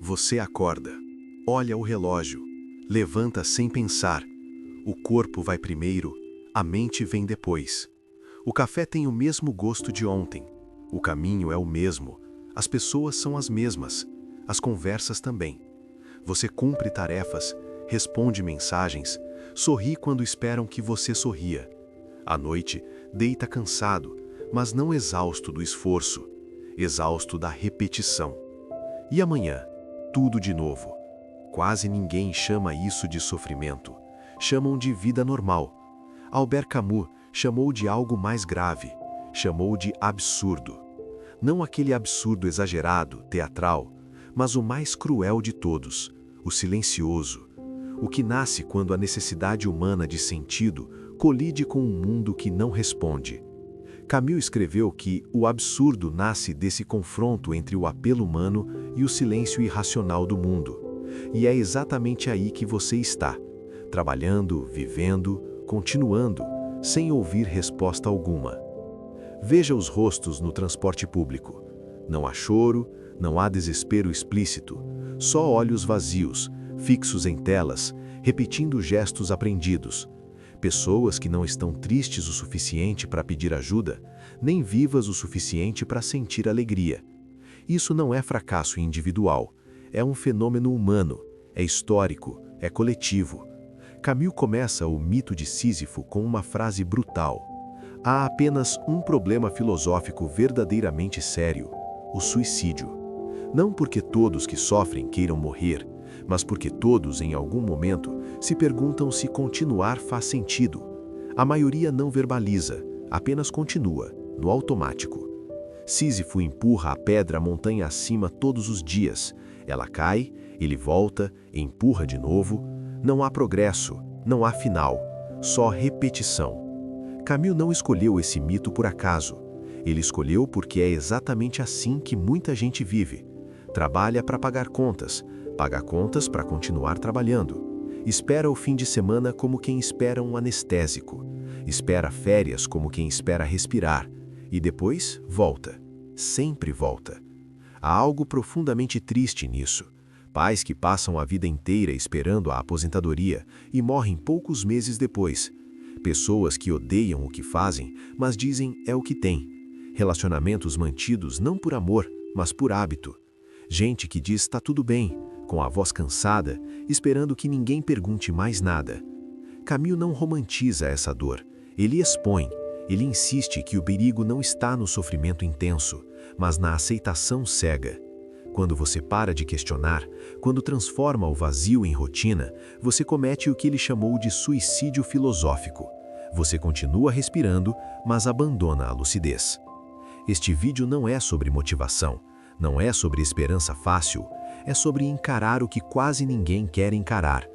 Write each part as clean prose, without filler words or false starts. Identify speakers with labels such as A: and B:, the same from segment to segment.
A: Você acorda, olha o relógio, levanta sem pensar. O corpo vai primeiro, a mente vem depois. O café tem o mesmo gosto de ontem. O caminho é o mesmo. As pessoas são as mesmas. As conversas também. Você cumpre tarefas, responde mensagens, sorri quando esperam que você sorria. À noite, deita cansado, mas não exausto do esforço, exausto da repetição. E amanhã, tudo de novo. Quase ninguém chama isso de sofrimento. Chamam de vida normal. Albert Camus chamou de algo mais grave. Chamou de absurdo. Não aquele absurdo exagerado, teatral, mas o mais cruel de todos, o silencioso. O que nasce quando a necessidade humana de sentido colide com um mundo que não responde. Camus escreveu que o absurdo nasce desse confronto entre o apelo humano e o silêncio irracional do mundo. E é exatamente aí que você está, trabalhando, vivendo, continuando, sem ouvir resposta alguma. Veja os rostos no transporte público. Não há choro, não há desespero explícito, só olhos vazios, fixos em telas, repetindo gestos aprendidos. Pessoas que não estão tristes o suficiente para pedir ajuda, nem vivas o suficiente para sentir alegria. Isso não é fracasso individual, é um fenômeno humano, é histórico, é coletivo. Camus começa o mito de Sísifo com uma frase brutal. Há apenas um problema filosófico verdadeiramente sério: o suicídio. Não porque todos que sofrem queiram morrer, mas porque todos, em algum momento, se perguntam se continuar faz sentido. A maioria não verbaliza, apenas continua, no automático. Sísifo empurra a pedra montanha acima todos os dias. Ela cai, ele volta, empurra de novo. Não há progresso, não há final, só repetição. Camus não escolheu esse mito por acaso. Ele escolheu porque é exatamente assim que muita gente vive. Trabalha para pagar contas, paga contas para continuar trabalhando. Espera o fim de semana como quem espera um anestésico. Espera férias como quem espera respirar. E depois volta. Sempre volta. Há algo profundamente triste nisso. Pais que passam a vida inteira esperando a aposentadoria e morrem poucos meses depois. Pessoas que odeiam o que fazem, mas dizem é o que tem. Relacionamentos mantidos não por amor, mas por hábito. Gente que diz tá tudo bem, com a voz cansada, esperando que ninguém pergunte mais nada. Camus não romantiza essa dor. Ele expõe, ele insiste que o perigo não está no sofrimento intenso, mas na aceitação cega. Quando você para de questionar, quando transforma o vazio em rotina, você comete o que ele chamou de suicídio filosófico. Você continua respirando, mas abandona a lucidez. Este vídeo não é sobre motivação, não é sobre esperança fácil, é sobre encarar o que quase ninguém quer encarar.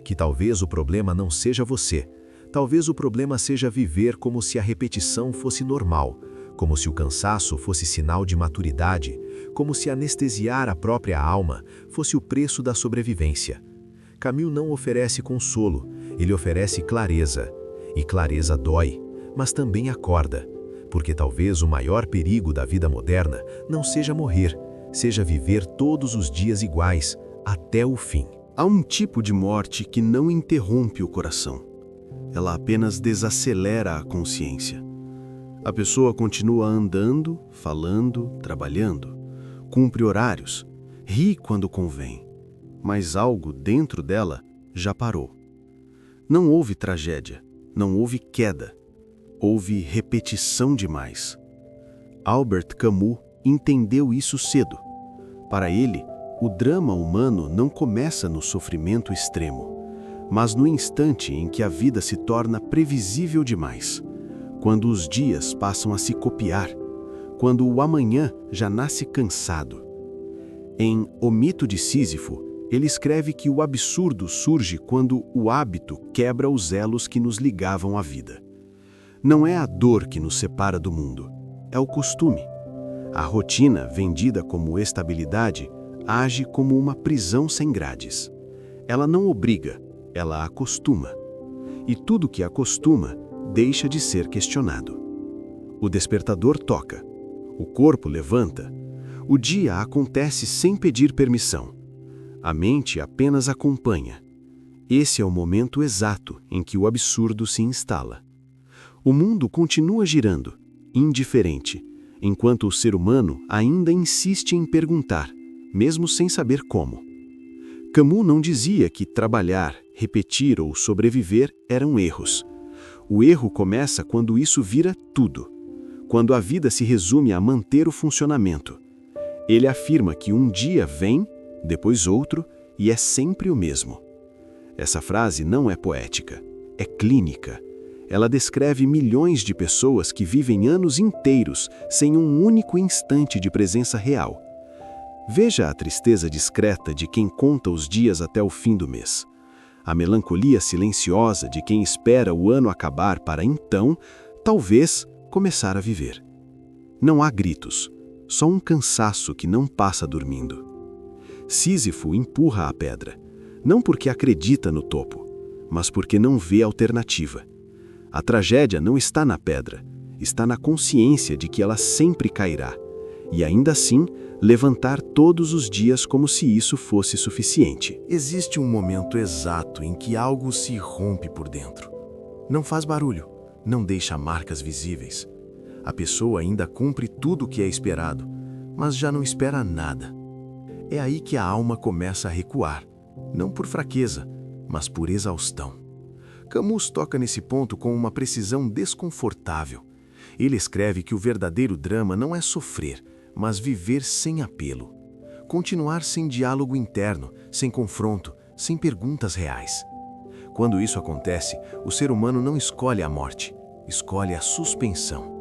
A: Que talvez o problema não seja você, talvez o problema seja viver como se a repetição fosse normal, como se o cansaço fosse sinal de maturidade, como se anestesiar a própria alma fosse o preço da sobrevivência. Camus não oferece consolo, ele oferece clareza. E clareza dói, mas também acorda, porque talvez o maior perigo da vida moderna não seja morrer, seja viver todos os dias iguais, até o fim.
B: Há um tipo de morte que não interrompe o coração. Ela apenas desacelera a consciência. A pessoa continua andando, falando, trabalhando, cumpre horários, ri quando convém, mas algo dentro dela já parou. Não houve tragédia, não houve queda, houve repetição demais. Albert Camus entendeu isso cedo. Para ele, o drama humano não começa no sofrimento extremo, mas no instante em que a vida se torna previsível demais, quando os dias passam a se copiar, quando o amanhã já nasce cansado. Em O Mito de Sísifo, ele escreve que o absurdo surge quando o hábito quebra os elos que nos ligavam à vida. Não é a dor que nos separa do mundo, é o costume. A rotina, vendida como estabilidade, age como uma prisão sem grades. Ela não obriga, ela acostuma. E tudo que acostuma deixa de ser questionado. O despertador toca, o corpo levanta, o dia acontece sem pedir permissão. A mente apenas acompanha. Esse é o momento exato em que o absurdo se instala. O mundo continua girando, indiferente, enquanto o ser humano ainda insiste em perguntar, mesmo sem saber como. Camus não dizia que trabalhar, repetir ou sobreviver eram erros. O erro começa quando isso vira tudo, quando a vida se resume a manter o funcionamento. Ele afirma que um dia vem, depois outro, e é sempre o mesmo. Essa frase não é poética, é clínica. Ela descreve milhões de pessoas que vivem anos inteiros sem um único instante de presença real. Veja a tristeza discreta de quem conta os dias até o fim do mês. A melancolia silenciosa de quem espera o ano acabar para então, talvez, começar a viver. Não há gritos, só um cansaço que não passa dormindo. Sísifo empurra a pedra, não porque acredita no topo, mas porque não vê alternativa. A tragédia não está na pedra, está na consciência de que ela sempre cairá, e ainda assim, levantar todos os dias como se isso fosse suficiente.
A: Existe um momento exato em que algo se rompe por dentro. Não faz barulho, não deixa marcas visíveis. A pessoa ainda cumpre tudo o que é esperado, mas já não espera nada. É aí que a alma começa a recuar, não por fraqueza, mas por exaustão. Camus toca nesse ponto com uma precisão desconfortável. Ele escreve que o verdadeiro drama não é sofrer, mas viver sem apelo. Continuar sem diálogo interno, sem confronto, sem perguntas reais. Quando isso acontece, o ser humano não escolhe a morte, escolhe a suspensão.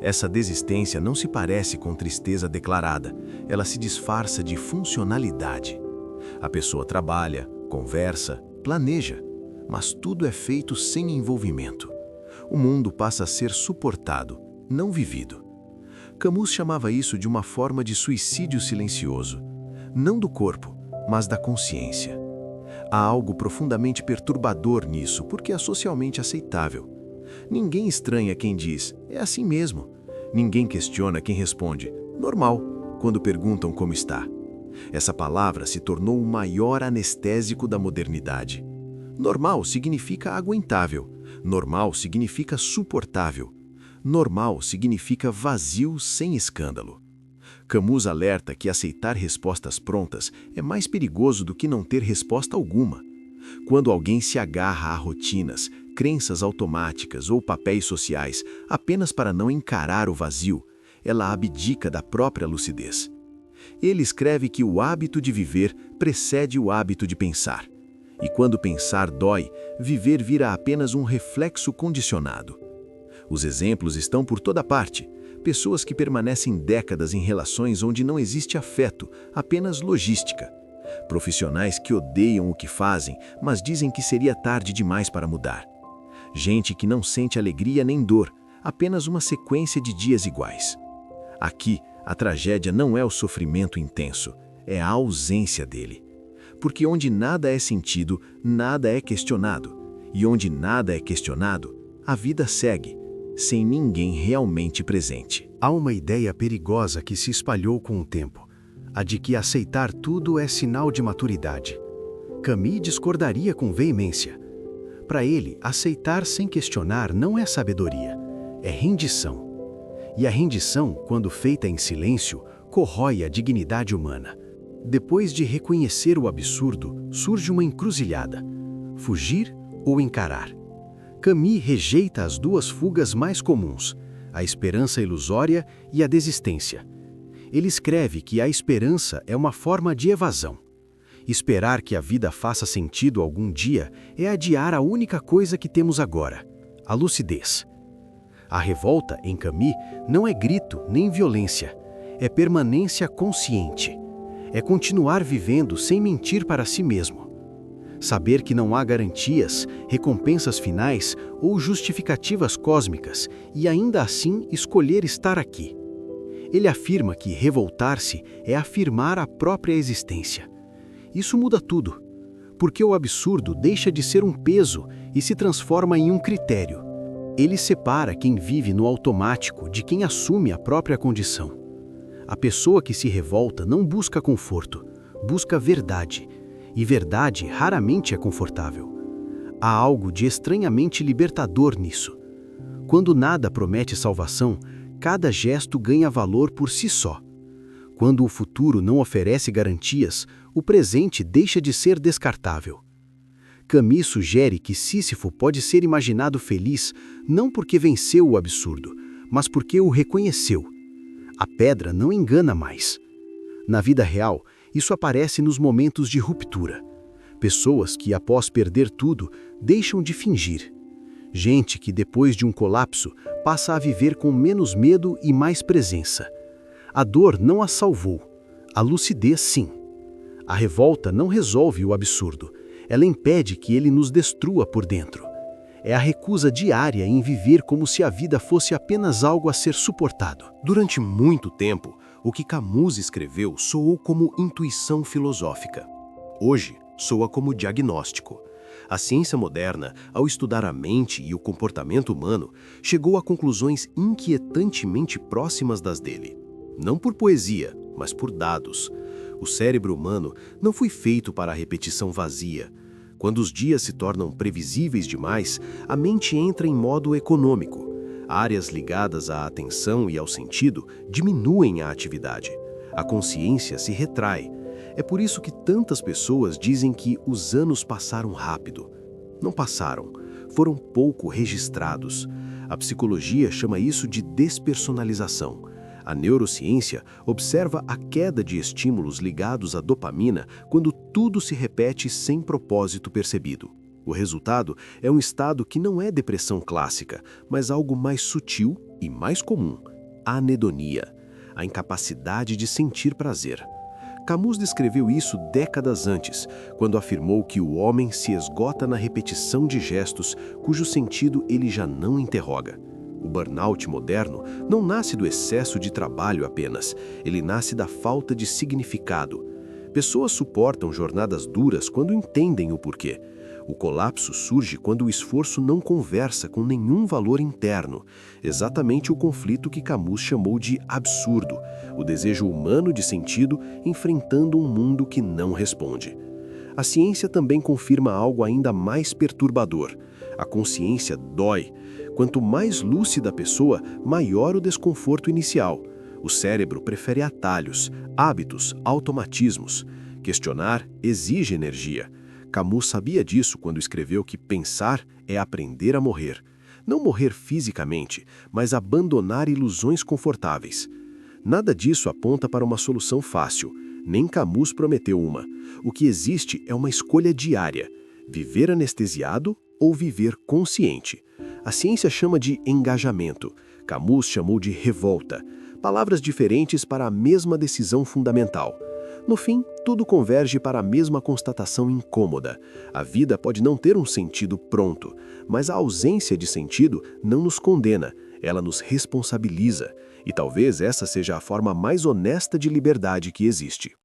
A: Essa desistência não se parece com tristeza declarada, ela se disfarça de funcionalidade. A pessoa trabalha, conversa, planeja, mas tudo é feito sem envolvimento. O mundo passa a ser suportado, não vivido. Camus chamava isso de uma forma de suicídio silencioso, não do corpo, mas da consciência. Há algo profundamente perturbador nisso, porque é socialmente aceitável. Ninguém estranha quem diz, é assim mesmo. Ninguém questiona quem responde, normal, quando perguntam como está. Essa palavra se tornou o maior anestésico da modernidade. Normal significa aguentável, normal significa suportável, normal significa vazio sem escândalo. Camus alerta que aceitar respostas prontas é mais perigoso do que não ter resposta alguma. Quando alguém se agarra a rotinas, crenças automáticas ou papéis sociais apenas para não encarar o vazio, ela abdica da própria lucidez. Ele escreve que o hábito de viver precede o hábito de pensar. E quando pensar dói, viver vira apenas um reflexo condicionado. Os exemplos estão por toda parte. Pessoas que permanecem décadas em relações onde não existe afeto, apenas logística. Profissionais que odeiam o que fazem, mas dizem que seria tarde demais para mudar. Gente que não sente alegria nem dor, apenas uma sequência de dias iguais. Aqui, a tragédia não é o sofrimento intenso, é a ausência dele. Porque onde nada é sentido, nada é questionado. E onde nada é questionado, a vida segue, sem ninguém realmente presente.
B: Há uma ideia perigosa que se espalhou com o tempo, a de que aceitar tudo é sinal de maturidade. Camus discordaria com veemência. Para ele, aceitar sem questionar não é sabedoria, é rendição. E a rendição, quando feita em silêncio, corrói a dignidade humana. Depois de reconhecer o absurdo, surge uma encruzilhada: fugir ou encarar. Camus rejeita as duas fugas mais comuns, a esperança ilusória e a desistência. Ele escreve que a esperança é uma forma de evasão. Esperar que a vida faça sentido algum dia é adiar a única coisa que temos agora, a lucidez. A revolta, em Camus, não é grito nem violência, é permanência consciente. É continuar vivendo sem mentir para si mesmo. Saber que não há garantias, recompensas finais ou justificativas cósmicas e ainda assim escolher estar aqui. Ele afirma que revoltar-se é afirmar a própria existência. Isso muda tudo, porque o absurdo deixa de ser um peso e se transforma em um critério. Ele separa quem vive no automático de quem assume a própria condição. A pessoa que se revolta não busca conforto, busca verdade, e verdade raramente é confortável. Há algo de estranhamente libertador nisso. Quando nada promete salvação, cada gesto ganha valor por si só. Quando o futuro não oferece garantias, o presente deixa de ser descartável. Camus sugere que Sísifo pode ser imaginado feliz não porque venceu o absurdo, mas porque o reconheceu. A pedra não engana mais. Na vida real, isso aparece nos momentos de ruptura. Pessoas que, após perder tudo, deixam de fingir. Gente que, depois de um colapso, passa a viver com menos medo e mais presença. A dor não a salvou. A lucidez, sim. A revolta não resolve o absurdo. Ela impede que ele nos destrua por dentro. É a recusa diária em viver como se a vida fosse apenas algo a ser suportado.
A: Durante muito tempo, o que Camus escreveu soou como intuição filosófica. Hoje, soa como diagnóstico. A ciência moderna, ao estudar a mente e o comportamento humano, chegou a conclusões inquietantemente próximas das dele. Não por poesia, mas por dados. O cérebro humano não foi feito para a repetição vazia. Quando os dias se tornam previsíveis demais, a mente entra em modo econômico. Áreas ligadas à atenção e ao sentido diminuem a atividade. A consciência se retrai. É por isso que tantas pessoas dizem que os anos passaram rápido. Não passaram, foram pouco registrados. A psicologia chama isso de despersonalização. A neurociência observa a queda de estímulos ligados à dopamina quando tudo se repete sem propósito percebido. O resultado é um estado que não é depressão clássica, mas algo mais sutil e mais comum: a anedonia, a incapacidade de sentir prazer. Camus descreveu isso décadas antes, quando afirmou que o homem se esgota na repetição de gestos cujo sentido ele já não interroga. O burnout moderno não nasce do excesso de trabalho apenas, ele nasce da falta de significado. Pessoas suportam jornadas duras quando entendem o porquê. O colapso surge quando o esforço não conversa com nenhum valor interno, exatamente o conflito que Camus chamou de absurdo, o desejo humano de sentido enfrentando um mundo que não responde. A ciência também confirma algo ainda mais perturbador. A consciência dói. Quanto mais lúcida a pessoa, maior o desconforto inicial. O cérebro prefere atalhos, hábitos, automatismos. Questionar exige energia. Camus sabia disso quando escreveu que pensar é aprender a morrer. Não morrer fisicamente, mas abandonar ilusões confortáveis. Nada disso aponta para uma solução fácil. Nem Camus prometeu uma. O que existe é uma escolha diária: viver anestesiado ou viver consciente. A ciência chama de engajamento. Camus chamou de revolta. Palavras diferentes para a mesma decisão fundamental. No fim, tudo converge para a mesma constatação incômoda. A vida pode não ter um sentido pronto, mas a ausência de sentido não nos condena, ela nos responsabiliza. E talvez essa seja a forma mais honesta de liberdade que existe.